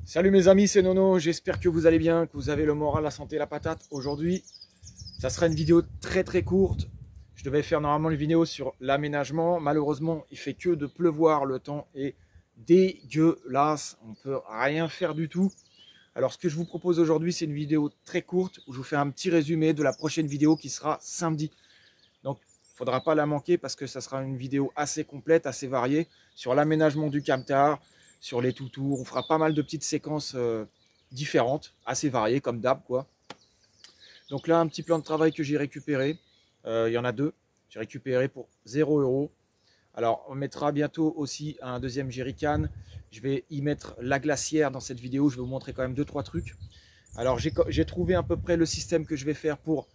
Salut mes amis, c'est Nono, j'espère que vous allez bien, que vous avez le moral, la santé, la patate. Aujourd'hui, ça sera une vidéo très courte. Je devais faire normalement une vidéo sur l'aménagement. Malheureusement, il fait que de pleuvoir, le temps est dégueulasse. On ne peut rien faire du tout. Alors ce que je vous propose aujourd'hui, c'est une vidéo très courte où je vous fais un petit résumé de la prochaine vidéo qui sera samedi. Donc, il ne faudra pas la manquer parce que ça sera une vidéo assez complète, assez variée sur l'aménagement du camtar, sur les toutous. On fera pas mal de petites séquences différentes, assez variées comme d'hab quoi. Donc là, un petit plan de travail que j'ai récupéré. Il y en a deux. J'ai récupéré pour 0 €. Alors, on mettra bientôt aussi un deuxième jerrycan. Je vais y mettre la glacière dans cette vidéo. Je vais vous montrer quand même 2-3 trucs. Alors, j'ai trouvé à peu près le système que je vais faire pour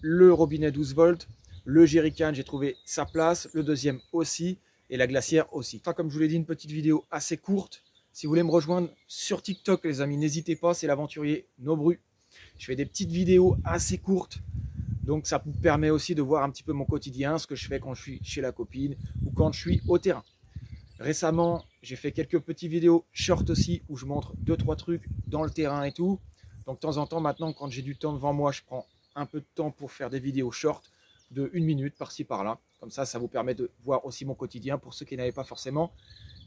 le robinet 12 volts. Le jerrycan, j'ai trouvé sa place. Le deuxième aussi. Et la glacière aussi. Enfin, comme je vous l'ai dit, une petite vidéo assez courte. Si vous voulez me rejoindre sur TikTok, les amis, n'hésitez pas. C'est l'aventurier Nobru. Je fais des petites vidéos assez courtes. Donc ça vous permet aussi de voir un petit peu mon quotidien, ce que je fais quand je suis chez la copine ou quand je suis au terrain. Récemment, j'ai fait quelques petites vidéos short aussi où je montre 2-3 trucs dans le terrain et tout. Donc de temps en temps, maintenant, quand j'ai du temps devant moi, je prends un peu de temps pour faire des vidéos short de 1 minute par-ci par-là. Comme ça vous permet de voir aussi mon quotidien pour ceux qui n'avaient pas forcément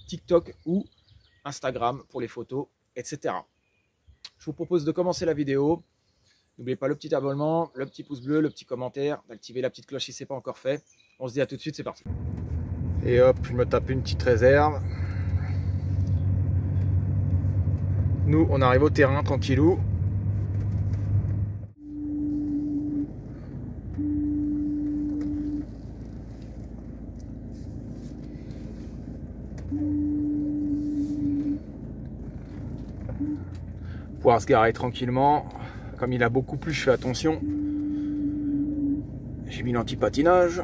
TikTok ou Instagram pour les photos, etc. Je vous propose de commencer la vidéo. N'oubliez pas le petit abonnement, le petit pouce bleu, le petit commentaire, d'activer la petite cloche si ce n'est pas encore fait. On se dit à tout de suite, c'est parti. Et hop, je me tape une petite réserve. Nous, on arrive au terrain, tranquillou. Pouvoir se garer tranquillement. Comme il a beaucoup plu, je fais attention. J'ai mis l'anti-patinage.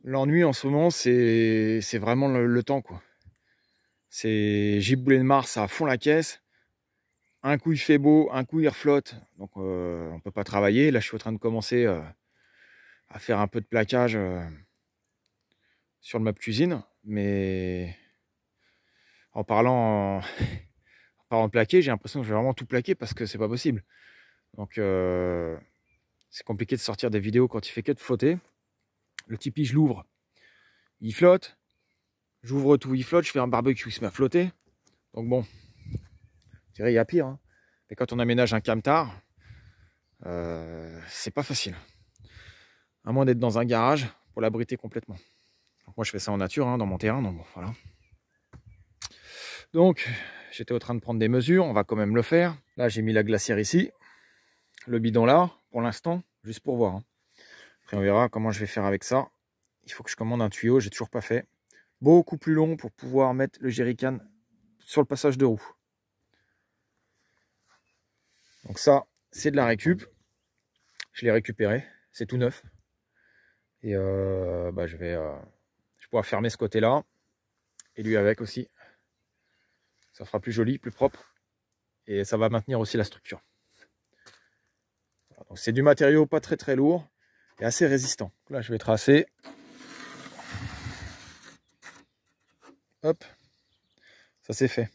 L'ennui en ce moment, c'est vraiment le temps, quoi. C'est giboulé de Mars à fond la caisse. Un coup il fait beau, un coup il reflotte. Donc on peut pas travailler. Là, je suis en train de commencer à faire un peu de plaquage sur le meuble cuisine. Mais en parlant, en parlant de plaquer, j'ai l'impression que je vais vraiment tout plaquer parce que c'est pas possible. Donc c'est compliqué de sortir des vidéos quand il fait que de flotter. Le Tipeee, je l'ouvre, il flotte. J'ouvre tout, il flotte. Je fais un barbecue, il se met à flotter. Donc bon, je dirais il y a pire. Hein. Mais quand on aménage un camtar, c'est pas facile. À moins d'être dans un garage pour l'abriter complètement. Donc moi je fais ça en nature, hein, dans mon terrain. Donc bon, voilà. Donc j'étais en train de prendre des mesures. On va quand même le faire. Là j'ai mis la glacière ici. Le bidon là, pour l'instant, juste pour voir. Hein. Après on verra comment je vais faire avec ça. Il faut que je commande un tuyau, j'ai toujours pas fait. Beaucoup plus long pour pouvoir mettre le jerrycan sur le passage de roue. Donc ça, c'est de la récup. Je l'ai récupéré, c'est tout neuf. Et je vais pouvoir fermer ce côté-là. Et lui avec aussi. Ça fera plus joli, plus propre. Et ça va maintenir aussi la structure. Voilà, donc c'est du matériau pas très lourd et assez résistant. Là, je vais tracer. Hop, ça c'est fait.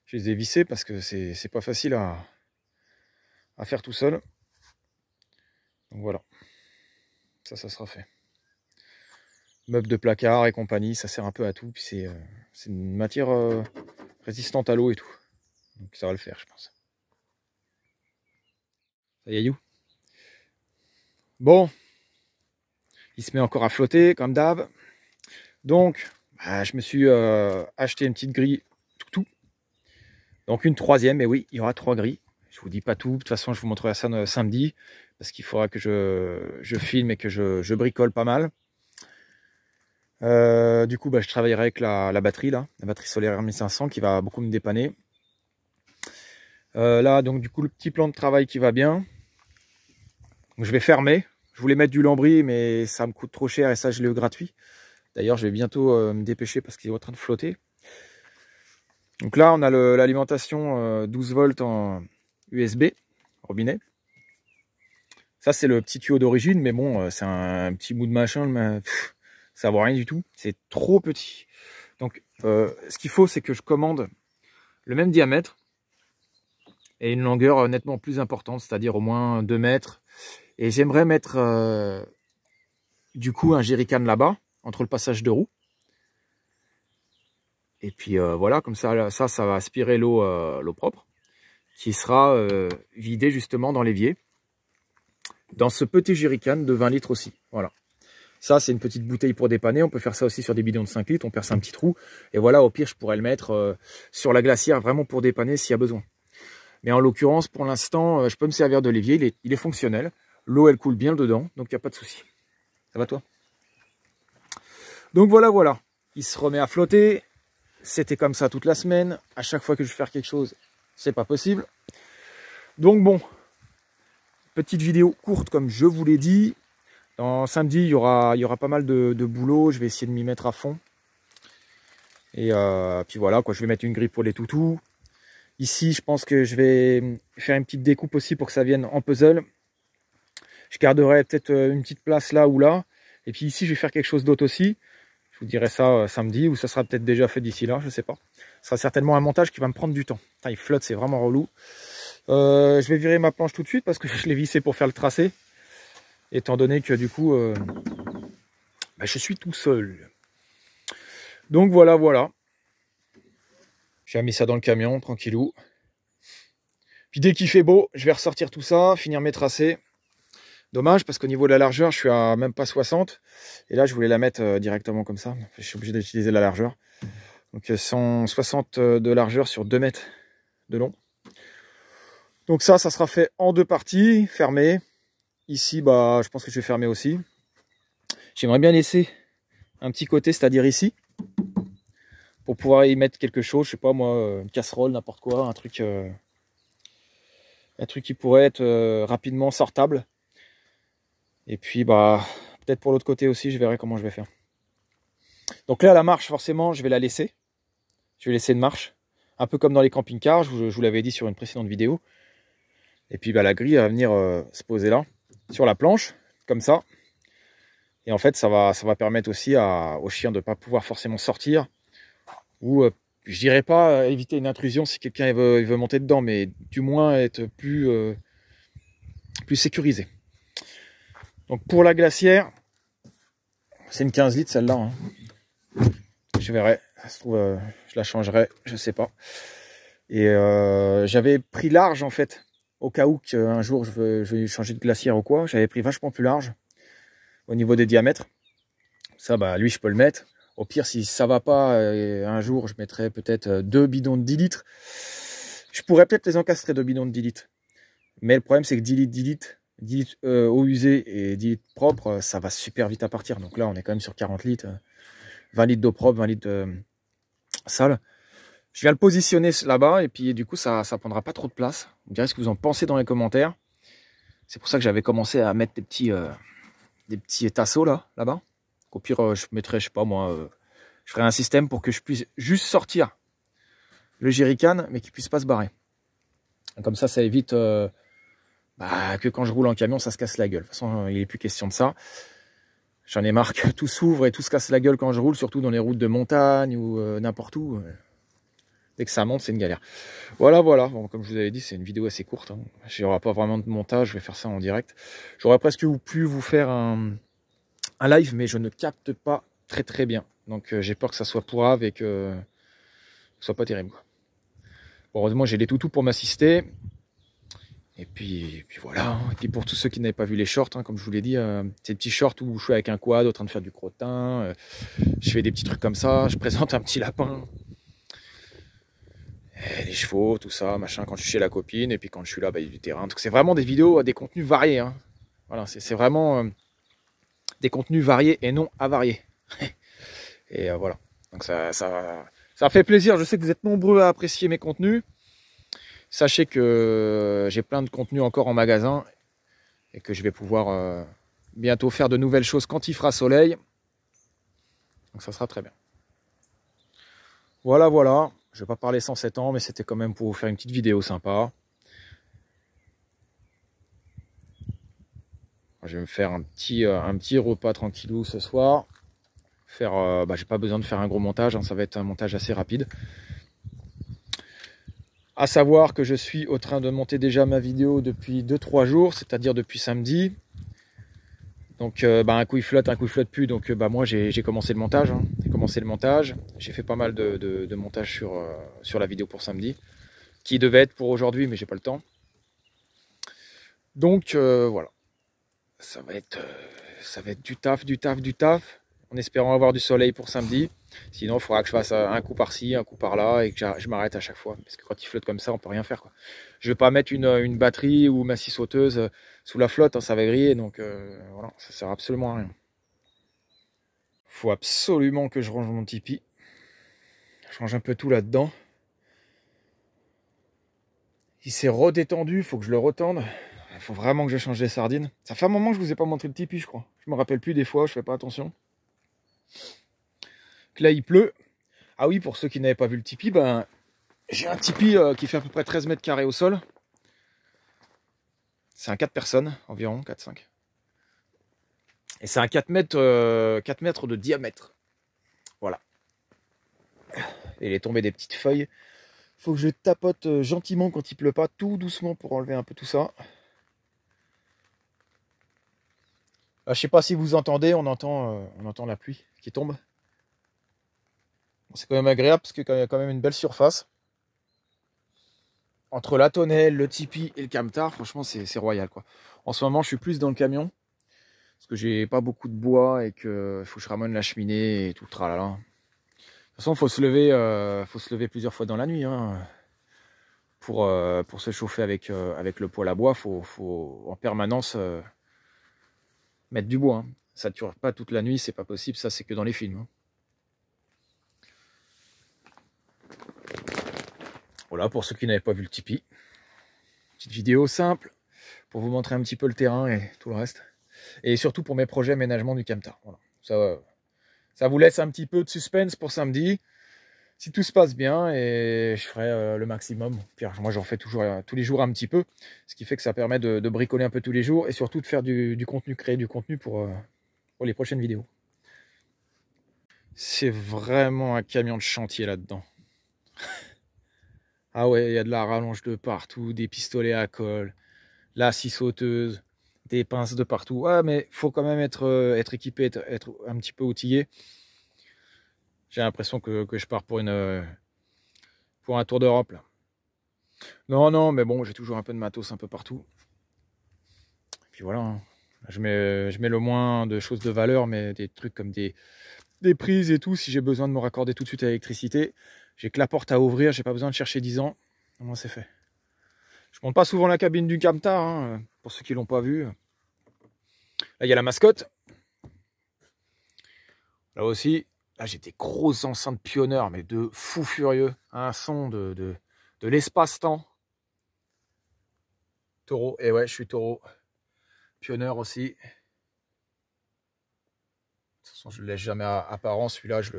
Je les ai vissés parce que c'est pas facile à faire tout seul. Donc voilà, ça sera fait. Meubles de placard et compagnie, ça sert un peu à tout. Puis c'est une matière résistante à l'eau et tout. Donc ça va le faire, je pense. Ça y est, you. Bon, il se met encore à flotter, comme d'hab. Donc, bah, je me suis acheté une petite grille tout. Donc une troisième, et oui, il y aura 3 grilles. Je vous dis pas tout, de toute façon je vous montrerai ça samedi, parce qu'il faudra que je filme et que je bricole pas mal. Du coup, bah, je travaillerai avec la batterie, là, la batterie solaire 1500 qui va beaucoup me dépanner. Là, donc du coup, le petit plan de travail qui va bien. Donc, je vais fermer. Je voulais mettre du lambris, mais ça me coûte trop cher et ça, je l'ai eu gratuit. D'ailleurs, je vais bientôt me dépêcher parce qu'il est en train de flotter. Donc là, on a l'alimentation 12 volts en USB, robinet. Ça, c'est le petit tuyau d'origine, mais bon, c'est un petit bout de machin, mais ça vaut rien du tout. C'est trop petit. Donc, ce qu'il faut, c'est que je commande le même diamètre et une longueur nettement plus importante, c'est-à-dire au moins 2 mètres. Et j'aimerais mettre du coup un jerrycan là-bas, entre le passage de roue. Et puis voilà, comme ça va aspirer l'eau propre, qui sera vidée justement dans l'évier, dans ce petit jerrycan de 20 litres aussi. Voilà. Ça, c'est une petite bouteille pour dépanner. On peut faire ça aussi sur des bidons de 5 litres. On perce un petit trou. Et voilà, au pire, je pourrais le mettre sur la glacière, vraiment pour dépanner s'il y a besoin. Mais en l'occurrence, pour l'instant, je peux me servir de l'évier. Il est fonctionnel. L'eau, elle coule bien dedans, donc il n'y a pas de souci. Ça va, toi? Donc voilà. Il se remet à flotter. C'était comme ça toute la semaine. À chaque fois que je vais faire quelque chose, c'est pas possible. Donc bon, petite vidéo courte comme je vous l'ai dit. Dans samedi, il y aura pas mal de boulot. Je vais essayer de m'y mettre à fond. Et puis voilà, quoi, je vais mettre une grille pour les toutous. Ici, je pense que je vais faire une petite découpe aussi pour que ça vienne en puzzle. Je garderai peut-être une petite place là ou là. Et puis ici, je vais faire quelque chose d'autre aussi. Je vous dirai ça samedi, ou ça sera peut-être déjà fait d'ici là, je sais pas. Ce sera certainement un montage qui va me prendre du temps. Putain, il flotte, c'est vraiment relou. Je vais virer ma planche tout de suite parce que je l'ai vissée pour faire le tracé. Étant donné que du coup, bah, je suis tout seul. Donc voilà. J'ai mis ça dans le camion, tranquillou. Puis dès qu'il fait beau, je vais ressortir tout ça, finir mes tracés. Dommage parce qu'au niveau de la largeur, je suis à même pas 60. Et là, je voulais la mettre directement comme ça. Je suis obligé d'utiliser la largeur. Donc 160 de largeur sur 2 mètres de long. Donc ça sera fait en 2 parties, fermé. Ici, bah, je pense que je vais fermer aussi. J'aimerais bien laisser un petit côté, c'est-à-dire ici, pour pouvoir y mettre quelque chose. Je sais pas moi, une casserole, n'importe quoi, un truc qui pourrait être rapidement sortable. Et puis bah peut-être pour l'autre côté aussi, je verrai comment je vais faire. Donc là, la marche, forcément, je vais la laisser. Je vais laisser une marche, un peu comme dans les camping-cars, je vous l'avais dit sur une précédente vidéo. Et puis bah, la grille va venir se poser là, sur la planche, comme ça. Et en fait, ça va permettre aussi aux chiens de ne pas pouvoir forcément sortir. Ou, je dirais pas éviter une intrusion si quelqu'un il veut monter dedans, mais du moins être plus sécurisé. Donc pour la glacière, c'est une 15 litres celle-là. Hein. Je verrai, ça se trouve, je la changerai, je sais pas. Et j'avais pris large en fait, au cas où qu'un jour je veux changer de glacière ou quoi. J'avais pris vachement plus large au niveau des diamètres. Ça, bah lui, je peux le mettre. Au pire, si ça va pas, un jour, je mettrai peut-être 2 bidons de 10 litres. Je pourrais peut-être les encastrer, 2 bidons de 10 litres. Mais le problème, c'est que 10 litres eau usée et 10 litres propre, ça va super vite à partir. Donc là, on est quand même sur 40 litres. 20 litres d'eau propre, 20 litres de sale. Je viens le positionner là-bas et puis du coup, ça prendra pas trop de place. Vous me direz ce que vous en pensez dans les commentaires. C'est pour ça que j'avais commencé à mettre des petits tasseaux là-bas. Au pire, je mettrais, je sais pas moi, je ferai un système pour que je puisse juste sortir le jerrycan, mais qu'il puisse pas se barrer. Comme ça évite que quand je roule en camion, ça se casse la gueule. De toute façon, il n'est plus question de ça. J'en ai marre que tout s'ouvre et tout se casse la gueule quand je roule, surtout dans les routes de montagne ou n'importe où. Dès que ça monte, c'est une galère. Voilà, voilà. Bon, comme je vous avais dit, c'est une vidéo assez courte. Hein. Il n'y aura pas vraiment de montage. Je vais faire ça en direct. J'aurais presque pu vous faire un live, mais je ne capte pas très bien. Donc j'ai peur que ça soit pourrave et que ce soit pas terrible. Quoi. Bon, heureusement, j'ai les toutous pour m'assister. Et puis voilà. Et puis pour tous ceux qui n'avaient pas vu les shorts, hein, comme je vous l'ai dit, c'est des petits shorts où je suis avec un quad, en train de faire du crottin. Je fais des petits trucs comme ça. Je présente un petit lapin. Et les chevaux, tout ça, machin, quand je suis chez la copine. Et puis quand je suis là, bah, il y a du terrain. Donc c'est vraiment des vidéos, des contenus variés. Hein. Voilà, c'est vraiment des contenus variés et non avariés. Et voilà. Donc ça fait plaisir. Je sais que vous êtes nombreux à apprécier mes contenus. Sachez que j'ai plein de contenus encore en magasin et que je vais pouvoir bientôt faire de nouvelles choses quand il fera soleil. Donc ça sera très bien. Voilà, voilà. Je ne vais pas parler 107 ans, mais c'était quand même pour vous faire une petite vidéo sympa. Je vais me faire un petit repas tranquillou ce soir. J'ai pas besoin de faire un gros montage, hein, ça va être un montage assez rapide. À savoir que je suis au train de monter déjà ma vidéo depuis 2-3 jours, c'est-à-dire depuis samedi. Donc un coup il flotte plus. Donc moi j'ai commencé le montage. Hein. J'ai fait pas mal de montage sur la vidéo pour samedi, qui devait être pour aujourd'hui, mais j'ai pas le temps. Donc voilà. Ça va être du taf, en espérant avoir du soleil pour samedi. Sinon, il faudra que je fasse un coup par-ci, un coup par-là, et que je m'arrête à chaque fois. Parce que quand il flotte comme ça, on peut rien faire. Quoi. Je ne vais pas mettre une batterie ou ma scie sauteuse sous la flotte, hein, ça va griller. Donc voilà, ça sert absolument à rien. Il faut absolument que je range mon Tipeee. Je range un peu tout là-dedans. Il s'est redétendu, il faut que je le retende. Il faut vraiment que je change les sardines. Ça fait un moment que je vous ai pas montré le Tipeee, je crois. Je me rappelle plus des fois, je fais pas attention. Là, il pleut. Ah oui, pour ceux qui n'avaient pas vu le Tipeee, j'ai un Tipeee qui fait à peu près 13 mètres carrés au sol. C'est un 4 personnes, environ, 4-5. Et c'est un 4 mètres de diamètre. Voilà. Et il est tombé des petites feuilles. Faut que je tapote gentiment quand il pleut pas, tout doucement pour enlever un peu tout ça. Là, je sais pas si vous entendez, on entend la pluie qui tombe. C'est quand même agréable parce qu'il y a quand même une belle surface. Entre la tonnelle, le Tipeee et le camtar, franchement, c'est royal, quoi. En ce moment, je suis plus dans le camion parce que j'ai pas beaucoup de bois et que faut que je ramène la cheminée et tout le tralala. De toute façon, faut se lever plusieurs fois dans la nuit. Hein. Pour se chauffer avec le poêle à bois, faut en permanence mettre du bois. Hein. Ça ne dure pas toute la nuit, c'est pas possible. Ça, c'est que dans les films. Hein. Voilà, pour ceux qui n'avaient pas vu le Tipeee. Petite vidéo simple pour vous montrer un petit peu le terrain et tout le reste. Et surtout pour mes projets aménagement du camtar. Voilà. Ça vous laisse un petit peu de suspense pour samedi. Si tout se passe bien, et je ferai le maximum. Puis, moi, j'en fais toujours tous les jours un petit peu. Ce qui fait que ça permet de bricoler un peu tous les jours et surtout de faire du contenu, créer du contenu pour les prochaines vidéos. C'est vraiment un camion de chantier là-dedans. Ah ouais, il y a de la rallonge de partout, des pistolets à colle, la scie sauteuse, des pinces de partout. Ouais, mais il faut quand même être équipé, être un petit peu outillé. J'ai l'impression que je pars pour un tour d'Europe là. Non, mais bon, j'ai toujours un peu de matos un peu partout. Et puis voilà, hein. Je mets le moins de choses de valeur, mais des trucs comme des prises et tout, si j'ai besoin de me raccorder tout de suite à l'électricité. J'ai que la porte à ouvrir, j'ai pas besoin de chercher 10 ans. Au moins c'est fait. Je monte pas souvent la cabine du camtar, hein, pour ceux qui l'ont pas vu. Là, il y a la mascotte. Là aussi, là j'ai des grosses enceintes Pioneer, mais de fou furieux. Un son de l'espace-temps. Taureau, et ouais, je suis taureau. Pioneer aussi. De toute façon, je le laisse jamais à parent. Celui-là, je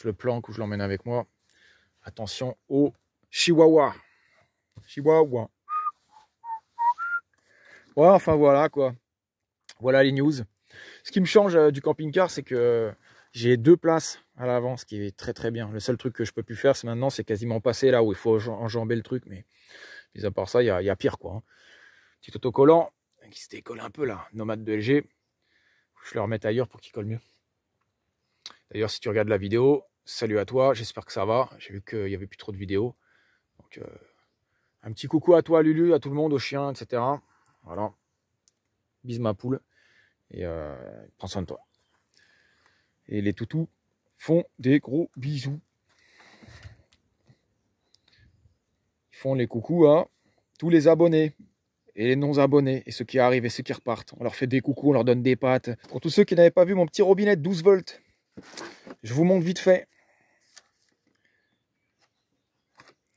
le planque ou je l'emmène avec moi. Attention au chihuahua. Chihuahua. Ouais, enfin voilà quoi. Voilà les news. Ce qui me change du camping-car, c'est que J'ai 2 places à l'avant, ce qui est très très bien. Le seul truc que je peux plus faire, c'est maintenant, c'est quasiment passer là où il faut enjamber le truc. Mais à part ça, il y a pire, quoi. Petit autocollant qui se décolle un peu là. Nomade de LG. Je le remette ailleurs pour qu'il colle mieux. D'ailleurs, si tu regardes la vidéo, salut à toi. J'espère que ça va. J'ai vu qu'il n'y avait plus trop de vidéos. Donc, un petit coucou à toi, Lulu, à tout le monde, aux chiens, etc. Voilà. Bise ma poule. Et prends soin de toi. Et les toutous font des gros bisous. Ils font les coucous à tous les abonnés et les non-abonnés et ceux qui arrivent et ceux qui repartent. On leur fait des coucous, on leur donne des pâtes. Pour tous ceux qui n'avaient pas vu mon petit robinet de 12 volts, je vous montre vite fait.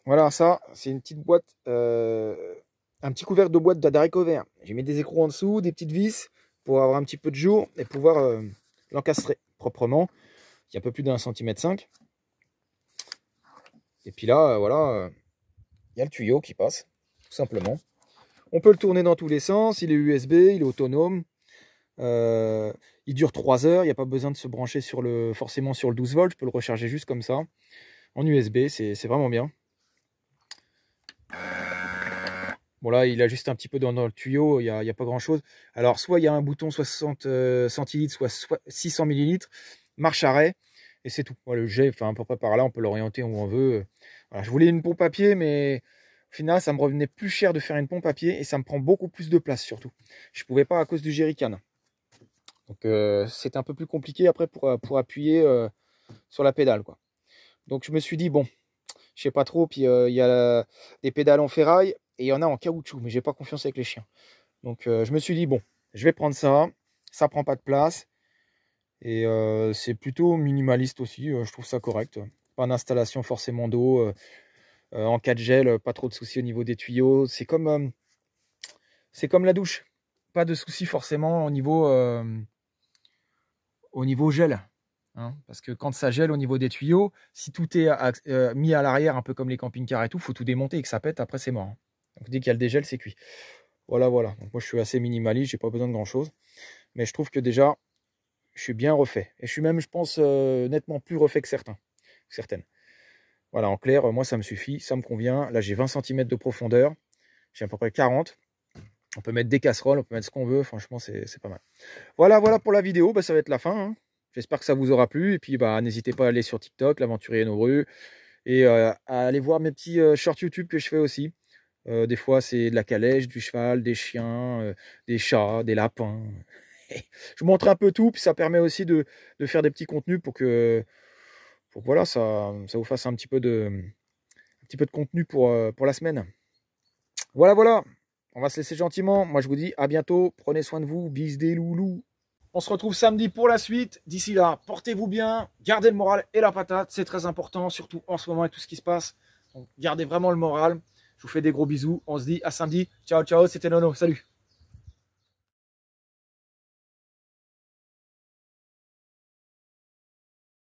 Voilà, ça, c'est une petite boîte, un petit couvercle de boîte d'haricots verts. J'ai mis des écrous en dessous, des petites vis pour avoir un petit peu de jour et pouvoir l'encastrer proprement. Il y a un peu plus d'1,5 cm. Et puis là, voilà, il y a le tuyau qui passe, tout simplement. On peut le tourner dans tous les sens, il est USB, il est autonome. Il dure 3 heures, il n'y a pas besoin de se brancher forcément sur le 12 volts, je peux le recharger juste comme ça, en USB, c'est vraiment bien. Bon là, il a juste un petit peu dans le tuyau, il n'y a pas grand chose. Alors soit il y a un bouton 60 centilitres, soit 600 millilitres, marche arrêt, et c'est tout. Voilà, le jet, enfin à peu près par là, on peut l'orienter où on veut. Voilà, je voulais une pompe à pied, mais au final, ça me revenait plus cher de faire une pompe à pied, et ça me prend beaucoup plus de place surtout. Je ne pouvais pas à cause du jerrycan. Donc c'est un peu plus compliqué après pour appuyer sur la pédale, quoi. Donc je me suis dit, bon, je sais pas trop, puis il y a des pédales en ferraille, et il y en a en caoutchouc, mais j'ai pas confiance avec les chiens. Donc je me suis dit, bon, je vais prendre ça prend pas de place, et c'est plutôt minimaliste aussi, je trouve ça correct. Pas d'installation forcément d'eau, en cas de gel, pas trop de soucis au niveau des tuyaux, c'est comme la douche, pas de soucis forcément au niveau gel. Hein, parce que quand ça gèle au niveau des tuyaux, si tout est mis à l'arrière, un peu comme les camping-cars et tout, faut tout démonter et que ça pète, après c'est mort. Hein. Donc dès qu'il y a le dégel, c'est cuit. Voilà, voilà. Donc moi je suis assez minimaliste, j'ai pas besoin de grand chose. Mais je trouve que déjà, je suis bien refait. Et je suis même, je pense, nettement plus refait que certaines. Voilà, en clair, moi ça me suffit, ça me convient. Là j'ai 20 cm de profondeur, j'ai à peu près 40. On peut mettre des casseroles, on peut mettre ce qu'on veut, franchement c'est pas mal. Voilà, voilà pour la vidéo, bah, ça va être la fin. Hein. J'espère que ça vous aura plu. Et puis, bah, n'hésitez pas à aller sur TikTok, l'Aventurier Nauru. Et à aller voir mes petits shorts YouTube que je fais aussi. Des fois, c'est de la calèche, du cheval, des chiens, des chats, des lapins. Je vous montre un peu tout. Puis ça permet aussi de faire des petits contenus pour que voilà, ça vous fasse un petit peu de contenu pour la semaine. Voilà, voilà. On va se laisser gentiment. Moi, je vous dis à bientôt. Prenez soin de vous. Bis des loulous. On se retrouve samedi pour la suite. D'ici là, portez-vous bien, gardez le moral et la patate, c'est très important, surtout en ce moment avec tout ce qui se passe. Donc, gardez vraiment le moral. Je vous fais des gros bisous. On se dit à samedi. Ciao, ciao, c'était Nono. Salut.